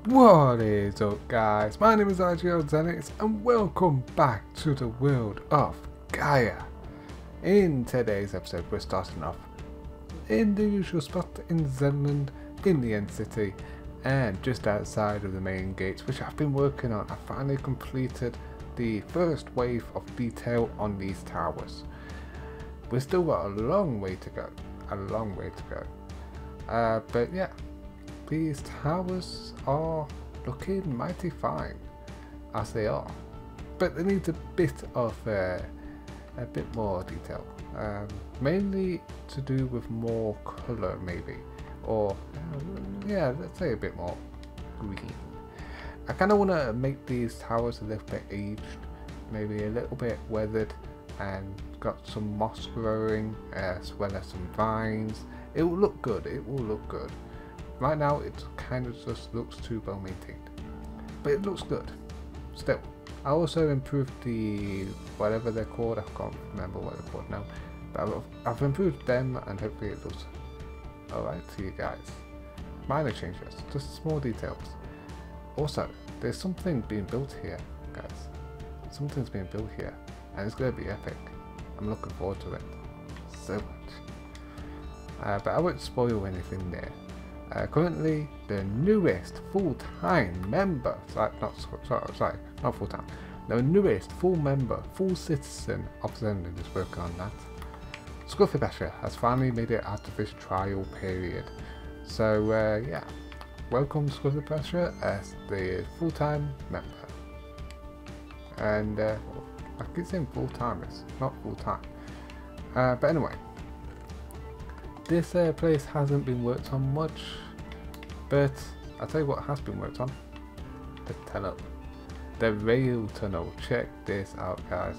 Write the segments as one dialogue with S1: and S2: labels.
S1: What is up, guys? My name is IGL Xenix and welcome back to the world of Gaia. In today's episode we're starting off in the usual spot in Xenland, in the end city, and just outside of the main gates, which I've been working on. I finally completed the first wave of detail on these towers. We've still got a long way to go, but yeah, these towers are looking mighty fine as they are, but they need a bit more detail, mainly to do with more colour maybe, or yeah, let's say a bit more green. I kind of want to make these towers a little bit aged, maybe a little bit weathered, and got some moss growing as well as some vines. It will look good, Right now it kind of just looks too well maintained, but it looks good still. I also improved the whatever they're called, I can't remember what they're called now, but I've improved them and hopefully it looks alright to you guys. Minor changes, just small details. Also, there's something being built here, guys. Something's being built here and it's going to be epic. I'm looking forward to it so much, but I won't spoil anything there. Currently, the newest full-time member, not full-time, the newest full citizen of Xenland is working on that. Scruffy Basher has finally made it out of this trial period. So yeah, welcome Scruffy Basher as the full-time member. And I keep saying full-timers, not full-time. But anyway, this place hasn't been worked on much, but I'll tell you what has been worked on. The tunnel, the rail tunnel. Check this out, guys.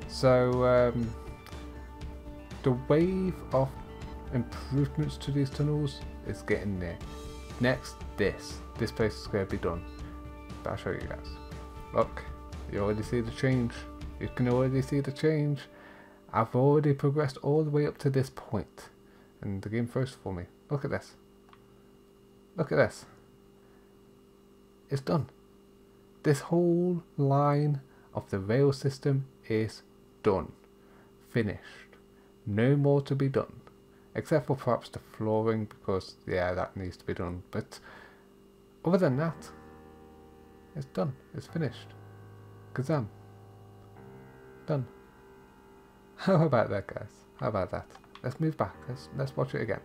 S1: So the wave of improvements to these tunnels is getting there. Next, this place is going to be done. But I'll show you guys. Look, you already see the change. You can already see the change. I've already progressed all the way up to this point. And the game froze for me. Look at this. Look at this. It's done. This whole line of the rail system is done. Finished. No more to be done. Except for perhaps the flooring, because yeah, that needs to be done. But other than that, it's done. It's finished. Kazam. Done. How about that, guys? How about that? Let's move back. Let's watch it again.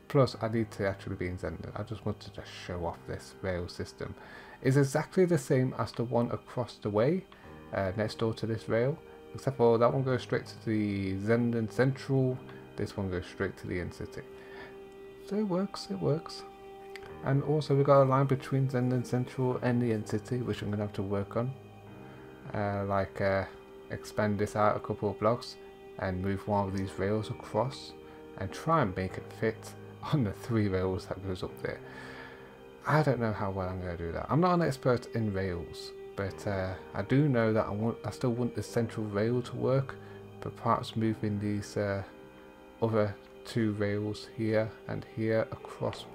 S1: Plus, I need to actually be in Xenland. I just wanted to show off this rail system. It's exactly the same as the one across the way, next door to this rail, except for that one goes straight to the Xenland Central. This one goes straight to the end city. So it works. It works. And also we got a line between Xenland Central and the end city, which I'm gonna have to work on. Expand this out a couple of blocks and move one of these rails across and try and make it fit on the 3 rails that goes up there. I don't know how well I'm going to do that. I'm not an expert in rails, but I do know that I still want the central rail to work, but perhaps moving these other 2 rails here and here across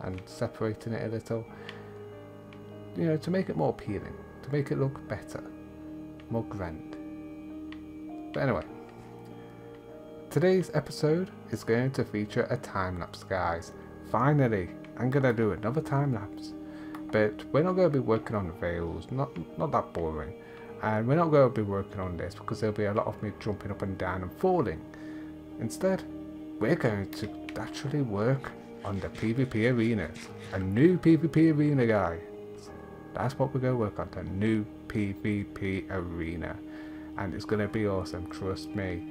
S1: and separating it a little, you know, to make it more appealing, to make it look better, more grand. But anyway, today's episode is going to feature a time lapse, guys. Finally, I'm gonna do another time lapse, but we're not going to be working on the rails, not that boring, and we're not going to be working on this because there'll be a lot of me jumping up and down and falling. Instead, we're going to actually work on the PvP arenas, a new PvP arena, guys. That's what we're going to work on, the new PvP arena. And it's going to be awesome, trust me.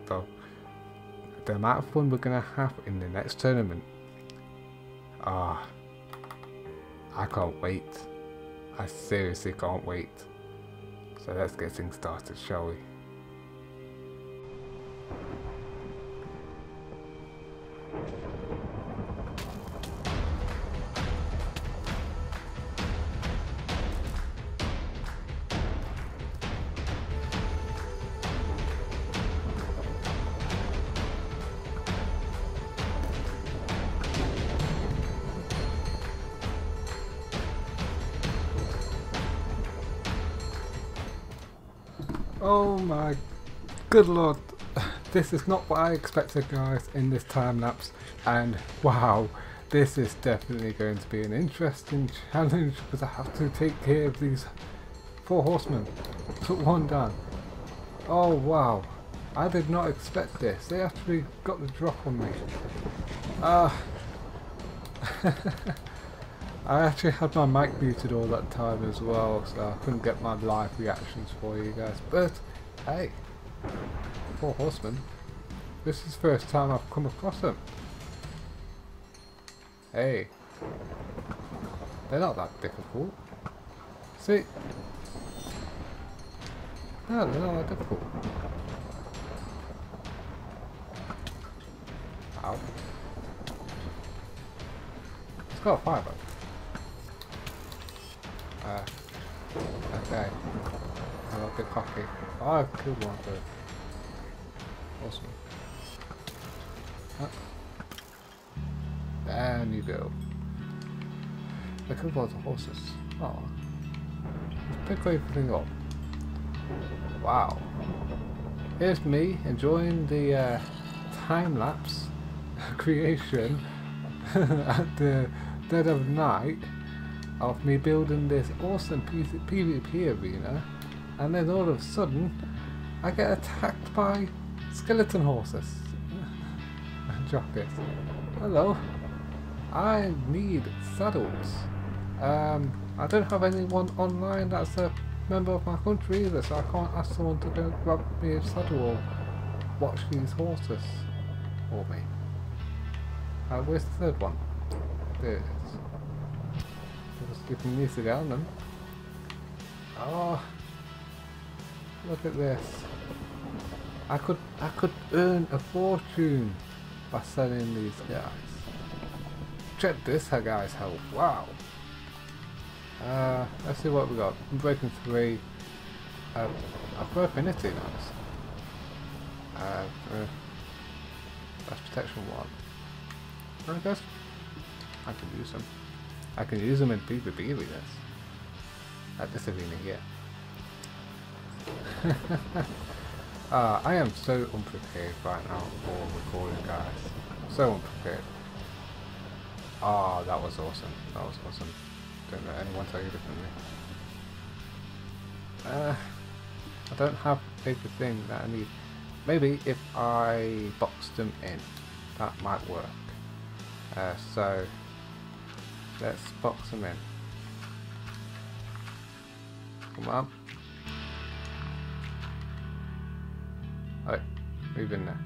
S1: So, the amount of fun we're going to have in the next tournament. I can't wait. I seriously can't wait. So let's get things started, shall we? Oh my good lord. This is not what I expected, guys, in this time lapse. And wow, this is definitely going to be an interesting challenge because I have to take care of these 4 horsemen. Took one down. Oh wow, I did not expect this. They actually got the drop on me. I actually had my mic muted all that time as well, so I couldn't get my live reactions for you guys. But hey, 4 horsemen. This is the first time I've come across them. Hey, they're not that difficult. See? No, they're not that difficult. Ow. It's got a fire button. Okay. I'm a bit cocky. Oh, I've killed one bird. Awesome. There you go. I killed lots of horses. Oh. Let's pick everything up. Wow. Here's me enjoying the time-lapse creation at the dead of night of me building this awesome PvP arena, and then all of a sudden I get attacked by skeleton horses. Drop it. Hello. I need saddles. I don't have anyone online that's a member of my country either, so I can't ask someone to go grab me a saddle or watch these horses for me. Where's the third one? There it is. Just keeping these down then. Oh, look at this. I could earn a fortune by selling these guys. Check this guy's health. Wow. Let's see what we got. I'm breaking 3. I've got affinity nice. That's protection 1. I guess I can use them. I can use them in PvP arenas. At this arena here. I am so unprepared right now for recording, guys. So unprepared. Oh, that was awesome. That was awesome. Don't let anyone tell you differently. I don't have everything that I need. Maybe if I box them in, that might work. So let's box them in. Come on. Alright, move in there.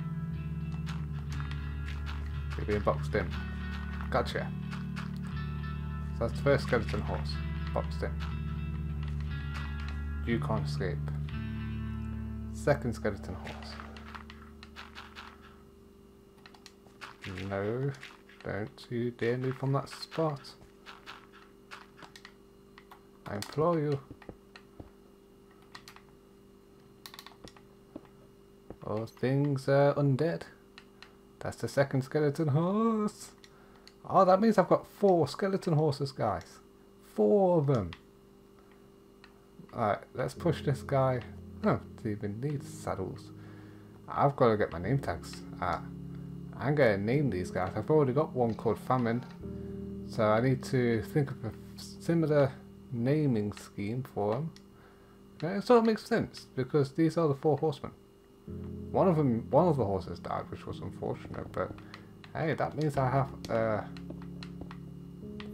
S1: You're being boxed in. Gotcha. So that's the first skeleton horse. Boxed in. You can't escape. Second skeleton horse. No, don't you dare move from that spot. I implore you. All things are undead. That's the second skeleton horse. Oh, that means I've got 4 skeleton horses, guys. 4 of them. Alright, let's push this guy. Oh, do even need saddles. I've got to get my name tags. I'm going to name these guys. I've already got one called Famine. So I need to think of a similar naming scheme for them. Okay, it sort of makes sense because these are the 4 horsemen. One of the horses died, which was unfortunate, but hey, that means I have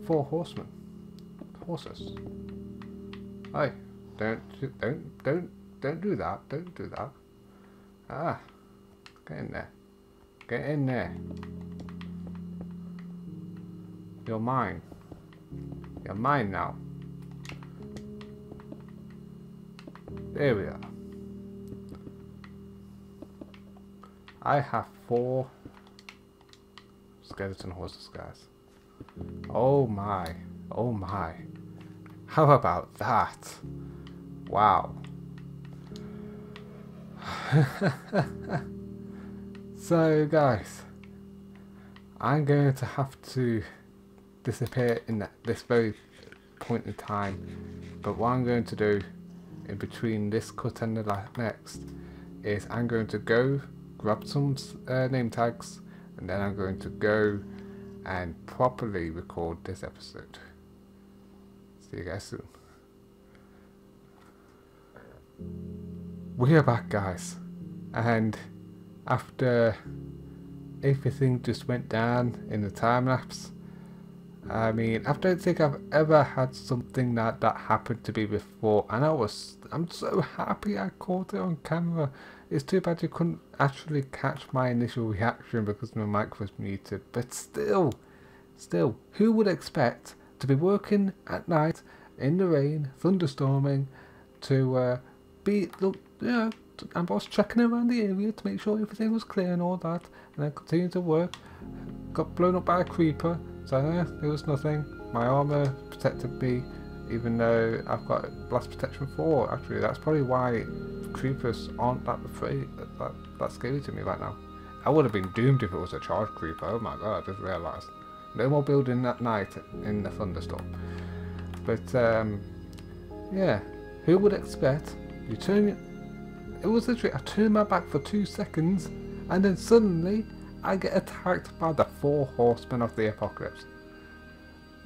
S1: 4 horsemen. Horses. Hey, don't do that. Don't do that. Ah, get in there. Get in there. You're mine. You're mine now. There we are. I have 4 skeleton horses, guys. Oh my. Oh my. How about that? Wow. So guys, I'm going to have to disappear in this very point in time, but what I'm going to do in between this cut and the next is I'm going to go grab some name tags, and then I'm going to go and properly record this episode. See you guys soon. We are back, guys, and after everything just went down in the time lapse, I mean, I don't think I've ever had something that happened to me before, and I'm so happy I caught it on camera. It's too bad you couldn't actually catch my initial reaction because my mic was muted, but still, who would expect to be working at night in the rain, thunderstorming, to I was checking around the area to make sure everything was clear and all that, and I continued to work. Got blown up by a creeper, so it was nothing. My armor protected me, even though I've got blast protection 4. Actually, that's probably why creepers aren't that scary to me right now. I would have been doomed if it was a charged creeper. Oh my god, I just realised. No more building at night in the thunderstorm. But yeah, who would expect you turn? It was literally, I turned my back for 2 seconds, and then suddenly I get attacked by the 4 horsemen of the apocalypse.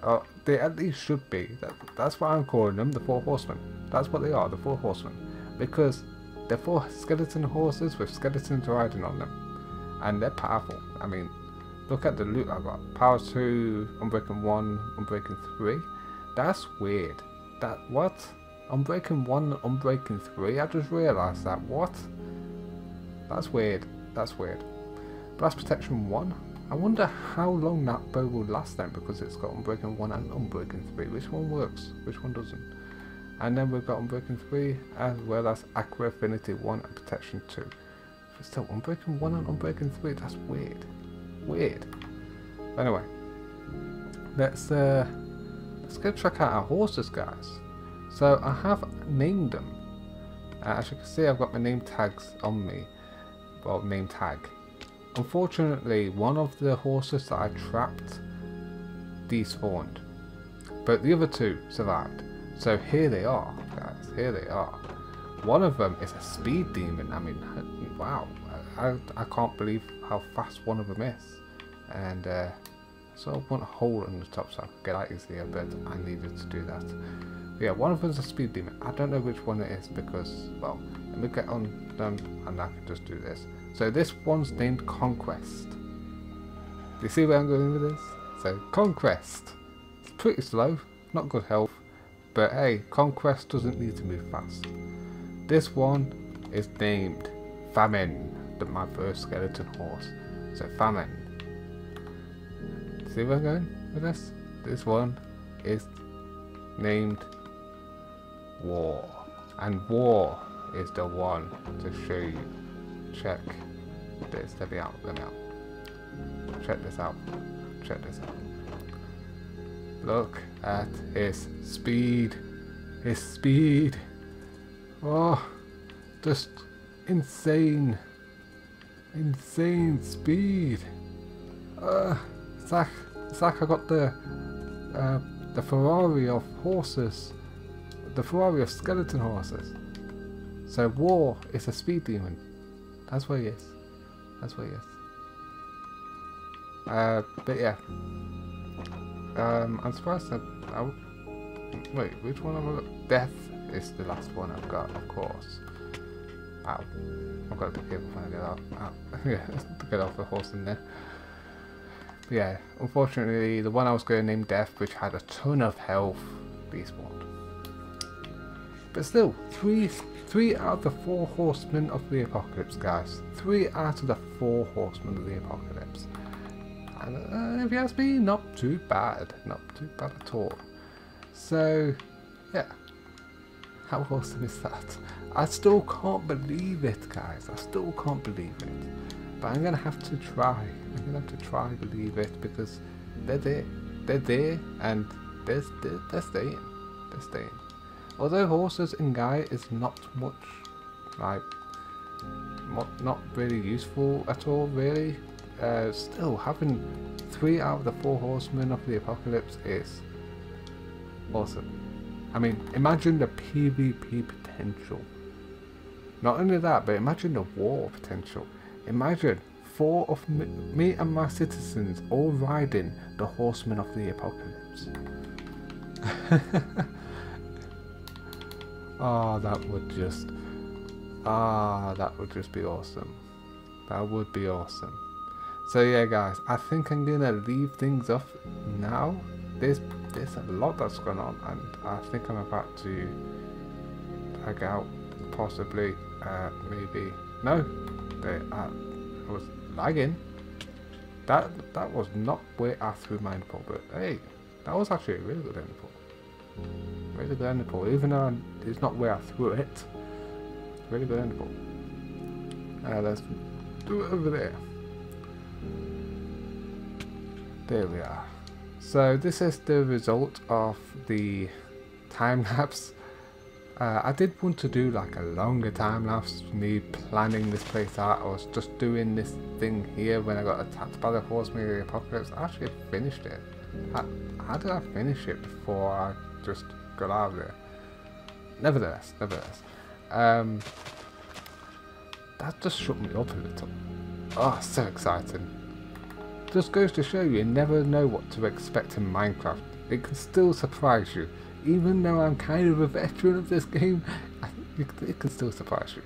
S1: Oh, they at least should be. That's why I'm calling them the 4 horsemen. That's what they are, the 4 horsemen. Because they're 4 skeleton horses with skeletons riding on them. And they're powerful. I mean, look at the loot I got. Power 2, Unbreaking 1, Unbreaking 3. That's weird. What? Unbreaking 1, Unbreaking 3? I just realised that. What? That's weird. That's weird. Blast Protection 1? I wonder how long that bow will last then, because it's got Unbreaking 1 and Unbreaking 3. Which one works? Which one doesn't? And then we've got Unbreaking 3 as well as Aqua Affinity 1 and Protection 2. But still, Unbreaking 1 and Unbreaking 3? That's weird. Weird. Anyway, let's go check out our horses, guys. So I have named them. As you can see, I've got my name tags on me. Well, name tag. Unfortunately, one of the horses that I trapped despawned, but the other 2 survived. So here they are, guys. Here they are. One of them is a speed demon. I mean, wow. I can't believe how fast one of them is. And so I want a hole in the top so I could get out easier, but I needed to do that. But yeah, one of them is a speed demon. I don't know which one it is because, well, let me get on them and I can just do this. So this one's named Conquest. Do you see where I'm going with this? So Conquest. It's pretty slow, not good health, but hey, Conquest doesn't need to move fast. This one is named Famine, my first skeleton horse. So Famine. See where I'm going with this? This one is named War, and War is the one to show you. Check this. Let me out. Check this out. Check this out. Look at his speed. His speed. Oh, just insane. Insane speed. It's like I got the Ferrari of horses. The Ferrari of skeleton horses. So War is a speed demon. That's what he is. That's what he is. But yeah. I'm surprised that wait, which one have I got? Death is the last one I've got, of course. Ow. I've got to be careful when I get out. Yeah, to get off the horse in there. But yeah, unfortunately the one I was going to name Death, which had a ton of health, despawned. But still, 3 out of the 4 horsemen of the apocalypse, guys. 3 out of the 4 horsemen of the apocalypse. And if you ask me, not too bad. Not too bad at all. So, yeah. How awesome is that? I still can't believe it, guys. I still can't believe it. But I'm going to have to try. I'm going to have to try to believe it because they're there. They're there and they're staying. They're staying. Although horses in Gaia is not much, like, not really useful at all, really. Still, having 3 out of the 4 horsemen of the apocalypse is awesome. I mean, imagine the PvP potential. Not only that, but imagine the war potential. Imagine 4 of me and my citizens all riding the Horsemen of the Apocalypse. Oh, that would just be awesome. That would be awesome. So yeah, guys, I think I'm gonna leave things off now. There's a lot that's going on, and I think I'm about to tag out, possibly. Maybe no. I was lagging. That was not where I threw my endpoint, but hey, that was actually a really good endpoint. Really good endpoint, even though it's not where I threw it. Really good endpoint. Let's do it over there. There we are. So this is the result of the time lapse. I did want to do like a longer time lapse, me planning this place out. I was just doing this thing here when I got attacked by the Horsemen of the Apocalypse. I actually finished it. How did I finish it before I just got out of there? Nevertheless, that just shook me up a little. Oh, so exciting. Just goes to show you never know what to expect in Minecraft. It can still surprise you. Even though I'm kind of a veteran of this game, it can still surprise you.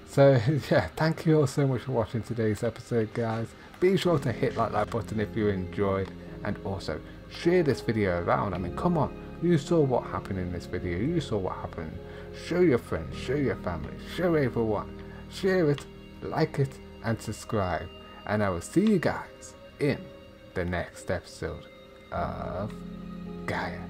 S1: So yeah, thank you all so much for watching today's episode, guys. Be sure to hit that button if you enjoyed, and also share this video around. I mean, come on, you saw what happened in this video, you saw what happened. Show your friends, show your family, show everyone. Share it, like it, and subscribe. And I will see you guys in the next episode of Gaia.